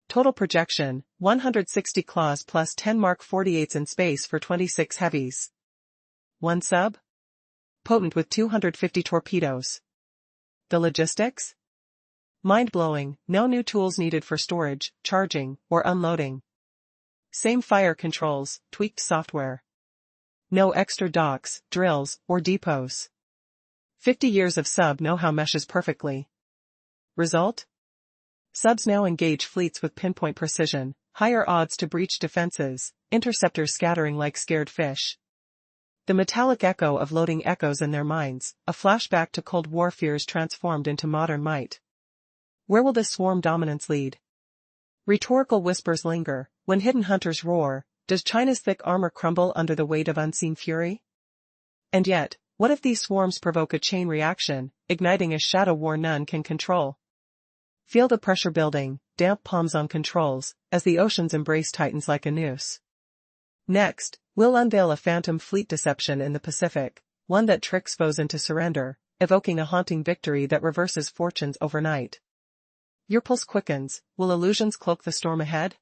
Total projection, 160 claws plus 10 Mark 48s in space for 26 heavies. One sub? Potent with 250 torpedoes. The logistics? Mind-blowing, no new tools needed for storage, charging, or unloading. Same fire controls, tweaked software. No extra docks, drills, or depots. 50 years of sub know-how meshes perfectly. Result? Subs now engage fleets with pinpoint precision, higher odds to breach defenses, interceptors scattering like scared fish. The metallic echo of loading echoes in their minds, a flashback to Cold War fears transformed into modern might. Where will this swarm dominance lead? Rhetorical whispers linger, when hidden hunters roar, does China's thick armor crumble under the weight of unseen fury? And yet, what if these swarms provoke a chain reaction, igniting a shadow war none can control? Feel the pressure building, damp palms on controls, as the oceans embrace titans like a noose. Next, we'll unveil a phantom fleet deception in the Pacific, one that tricks foes into surrender, evoking a haunting victory that reverses fortunes overnight. Your pulse quickens. Will illusions cloak the storm ahead?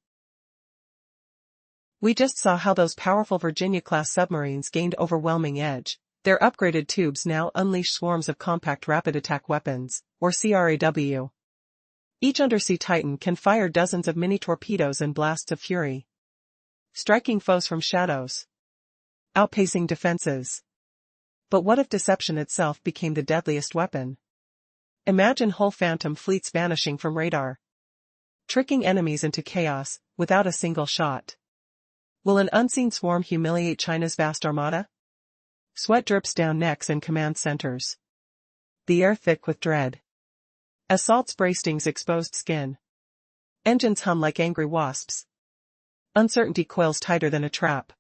We just saw how those powerful Virginia-class submarines gained overwhelming edge. Their upgraded tubes now unleash swarms of compact rapid attack weapons, or CRAW. Each undersea titan can fire dozens of mini torpedoes and blasts of fury, striking foes from shadows, outpacing defenses. But what if deception itself became the deadliest weapon? Imagine whole phantom fleets vanishing from radar, tricking enemies into chaos, without a single shot. Will an unseen swarm humiliate China's vast armada? Sweat drips down necks and command centers, the air thick with dread. As salt spray stings exposed skin, engines hum like angry wasps. Uncertainty coils tighter than a trap,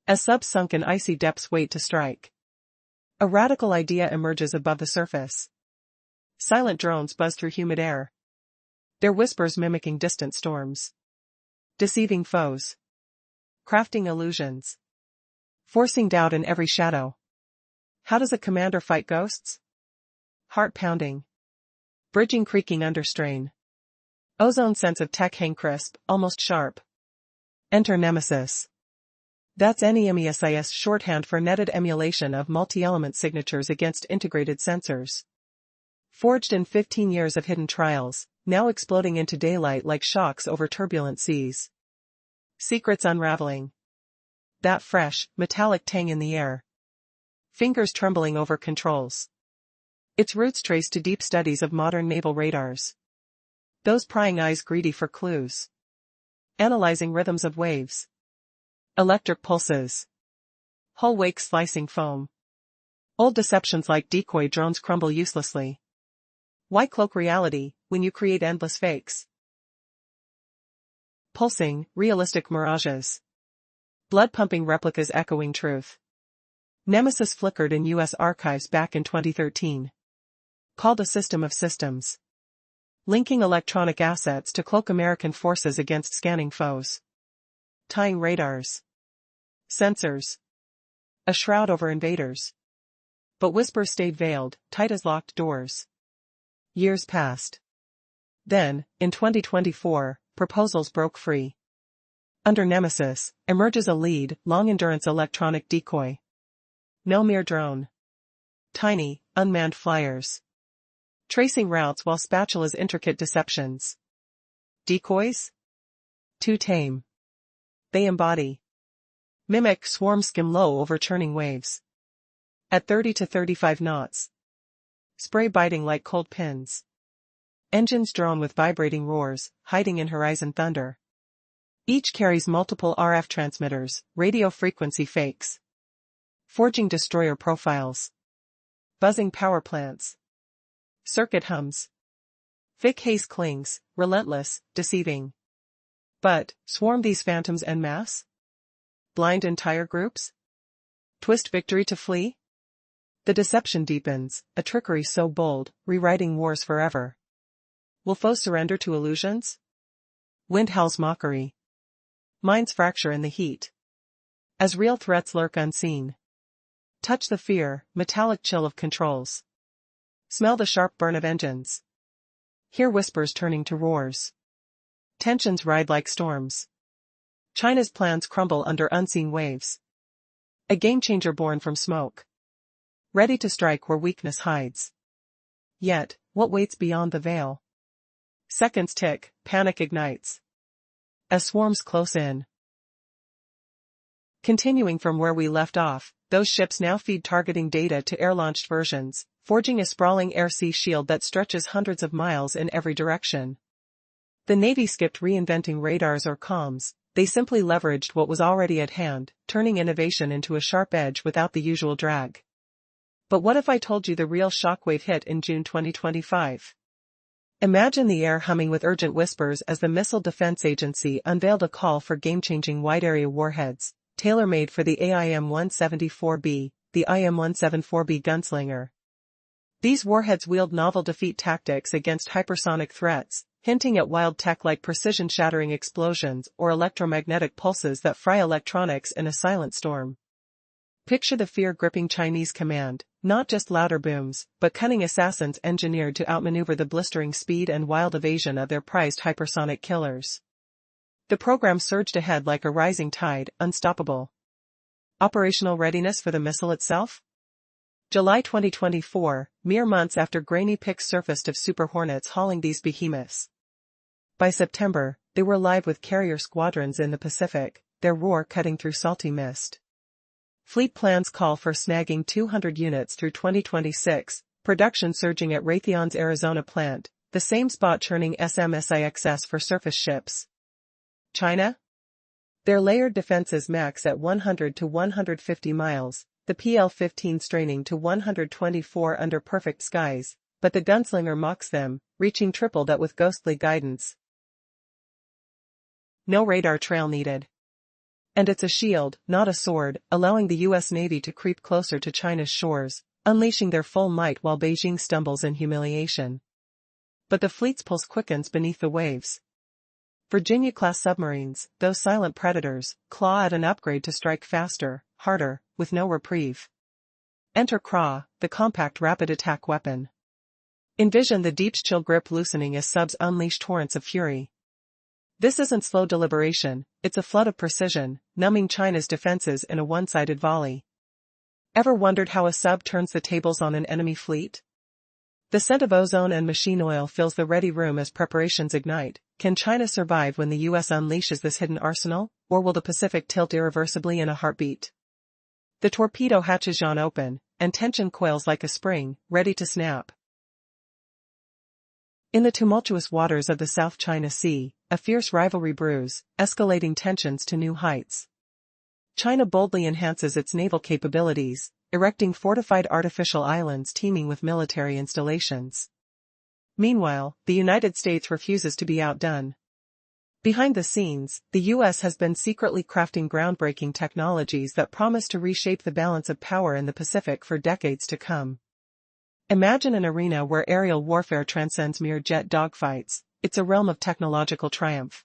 as subs sunk in icy depths wait to strike. A radical idea emerges above the surface. Silent drones buzz through humid air, their whispers mimicking distant storms, deceiving foes, crafting illusions, forcing doubt in every shadow. How does a commander fight ghosts? Heart pounding, bridging creaking under strain. Ozone sense of tech hang crisp, almost sharp. Enter Nemesis. That's NEMESIS shorthand for netted emulation of multi-element signatures against integrated sensors. Forged in 15 years of hidden trials, now exploding into daylight like shocks over turbulent seas. Secrets unraveling. That fresh, metallic tang in the air. Fingers trembling over controls. Its roots trace to deep studies of modern naval radars. Those prying eyes greedy for clues. Analyzing rhythms of waves. Electric pulses. Hull wake slicing foam. Old deceptions like decoy drones crumble uselessly. Why cloak reality, when you create endless fakes? Pulsing, realistic mirages. Blood-pumping replicas echoing truth. Nemesis flickered in U.S. archives back in 2013. Called a system of systems. Linking electronic assets to cloak American forces against scanning foes. Tying radars. Sensors. A shroud over invaders. But whispers stayed veiled, tight as locked doors. Years passed. Then, in 2024, proposals broke free. Under Nemesis, emerges a lead, long-endurance electronic decoy. No mere drone. Tiny, unmanned flyers. Tracing routes while spatula's intricate deceptions. Decoys? Too tame. They embody. Mimic swarm skim low over churning waves. At 30 to 35 knots. Spray biting like cold pins. Engines drone with vibrating roars, hiding in horizon thunder. Each carries multiple RF transmitters, radio frequency fakes. Forging destroyer profiles. Buzzing power plants. Circuit hums. Thick haze clings, relentless, deceiving. But, swarm these phantoms en masse? Blind entire groups? Twist victory to flee? The deception deepens, a trickery so bold, rewriting wars forever. Will foes surrender to illusions? Wind howls mockery. Minds fracture in the heat. As real threats lurk unseen. Touch the fear, metallic chill of controls. Smell the sharp burn of engines. Hear whispers turning to roars. Tensions ride like storms. China's plans crumble under unseen waves. A game-changer born from smoke. Ready to strike where weakness hides. Yet, what waits beyond the veil? Seconds tick, panic ignites. As swarms close in. Continuing from where we left off, those ships now feed targeting data to air-launched versions, forging a sprawling air-sea shield that stretches hundreds of miles in every direction. The Navy skipped reinventing radars or comms, they simply leveraged what was already at hand, turning innovation into a sharp edge without the usual drag. But what if I told you the real shockwave hit in June 2025? Imagine the air humming with urgent whispers as the Missile Defense Agency unveiled a call for game-changing wide-area warheads, tailor-made for the AIM-174B, the IM-174B gunslinger. These warheads wield novel defeat tactics against hypersonic threats, hinting at wild tech like precision-shattering explosions or electromagnetic pulses that fry electronics in a silent storm. Picture the fear-gripping Chinese command, not just louder booms, but cunning assassins engineered to outmaneuver the blistering speed and wild evasion of their prized hypersonic killers. The program surged ahead like a rising tide, unstoppable. Operational readiness for the missile itself? July 2024, mere months after grainy pics surfaced of Super Hornets hauling these behemoths. By September, they were live with carrier squadrons in the Pacific, their roar cutting through salty mist. Fleet plans call for snagging 200 units through 2026, production surging at Raytheon's Arizona plant, the same spot churning SMSIXS for surface ships. China? Their layered defenses max at 100 to 150 miles, the PL-15 straining to 124 under perfect skies, but the gunslinger mocks them, reaching triple that with ghostly guidance. No radar trail needed. And it's a shield, not a sword, allowing the US Navy to creep closer to China's shores, unleashing their full might while Beijing stumbles in humiliation. But the fleet's pulse quickens beneath the waves. Virginia-class submarines, those silent predators, claw at an upgrade to strike faster, harder, with no reprieve. Enter CRA, the compact rapid attack weapon. Envision the deep's chill grip loosening as subs unleash torrents of fury. This isn't slow deliberation, it's a flood of precision, numbing China's defenses in a one-sided volley. Ever wondered how a sub turns the tables on an enemy fleet? The scent of ozone and machine oil fills the ready room as preparations ignite. Can China survive when the US unleashes this hidden arsenal, or will the Pacific tilt irreversibly in a heartbeat? The torpedo hatches yawn open, and tension coils like a spring, ready to snap. In the tumultuous waters of the South China Sea, a fierce rivalry brews, escalating tensions to new heights. China boldly enhances its naval capabilities, erecting fortified artificial islands teeming with military installations. Meanwhile, the United States refuses to be outdone. Behind the scenes, the US has been secretly crafting groundbreaking technologies that promise to reshape the balance of power in the Pacific for decades to come. Imagine an arena where aerial warfare transcends mere jet dogfights. It's a realm of technological triumph.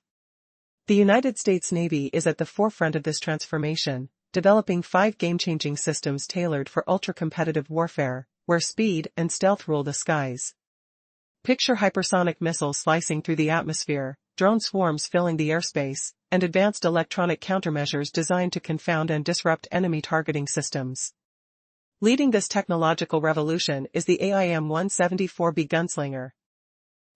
The United States Navy is at the forefront of this transformation, developing 5 game-changing systems tailored for ultra-competitive warfare, where speed and stealth rule the skies. Picture hypersonic missiles slicing through the atmosphere, drone swarms filling the airspace, and advanced electronic countermeasures designed to confound and disrupt enemy targeting systems. Leading this technological revolution is the AIM-174B gunslinger.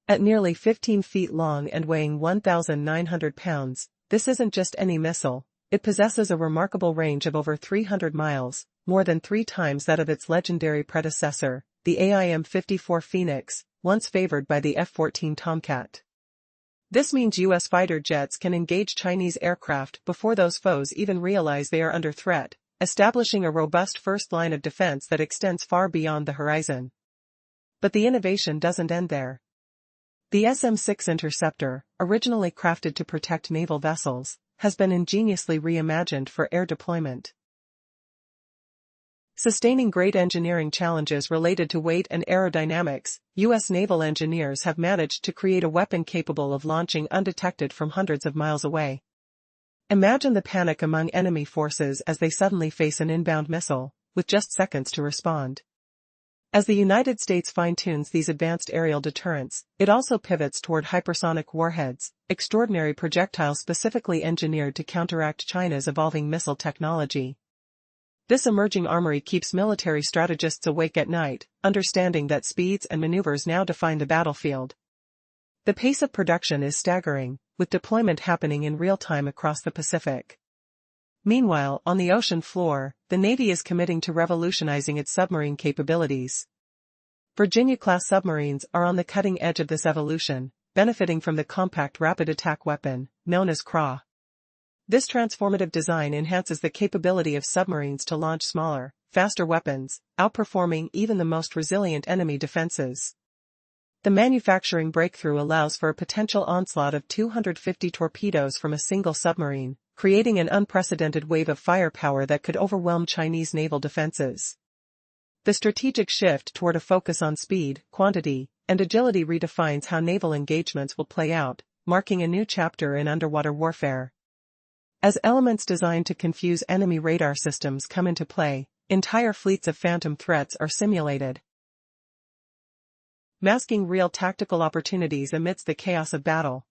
At nearly 15 feet long and weighing 1,900 pounds, this isn't just any missile. It possesses a remarkable range of over 300 miles, more than 3 times that of its legendary predecessor, the AIM-54 Phoenix, once favored by the F-14 Tomcat. This means US fighter jets can engage Chinese aircraft before those foes even realize they are under threat, establishing a robust first line of defense that extends far beyond the horizon. But the innovation doesn't end there. The SM-6 Interceptor, originally crafted to protect naval vessels, has been ingeniously reimagined for air deployment. Sustaining great engineering challenges related to weight and aerodynamics, U.S. naval engineers have managed to create a weapon capable of launching undetected from hundreds of miles away. Imagine the panic among enemy forces as they suddenly face an inbound missile, with just seconds to respond. As the United States fine-tunes these advanced aerial deterrents, it also pivots toward hypersonic warheads, extraordinary projectiles specifically engineered to counteract China's evolving missile technology. This emerging armory keeps military strategists awake at night, understanding that speeds and maneuvers now define the battlefield. The pace of production is staggering, with deployment happening in real time across the Pacific. Meanwhile, on the ocean floor, the Navy is committing to revolutionizing its submarine capabilities. Virginia-class submarines are on the cutting edge of this evolution, benefiting from the compact rapid attack weapon, known as CRA. This transformative design enhances the capability of submarines to launch smaller, faster weapons, outperforming even the most resilient enemy defenses. The manufacturing breakthrough allows for a potential onslaught of 250 torpedoes from a single submarine, creating an unprecedented wave of firepower that could overwhelm Chinese naval defenses. The strategic shift toward a focus on speed, quantity, and agility redefines how naval engagements will play out, marking a new chapter in underwater warfare. As elements designed to confuse enemy radar systems come into play, entire fleets of phantom threats are simulated, masking real tactical opportunities amidst the chaos of battle.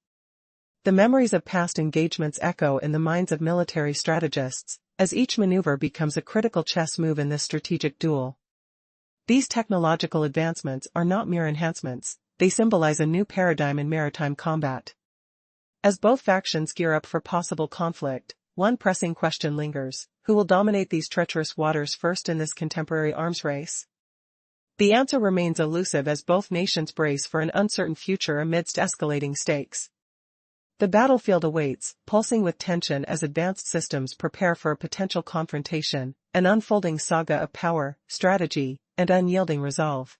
The memories of past engagements echo in the minds of military strategists, as each maneuver becomes a critical chess move in this strategic duel. These technological advancements are not mere enhancements, they symbolize a new paradigm in maritime combat. As both factions gear up for possible conflict, one pressing question lingers: who will dominate these treacherous waters first in this contemporary arms race? The answer remains elusive as both nations brace for an uncertain future amidst escalating stakes. The battlefield awaits, pulsing with tension as advanced systems prepare for a potential confrontation, an unfolding saga of power, strategy, and unyielding resolve.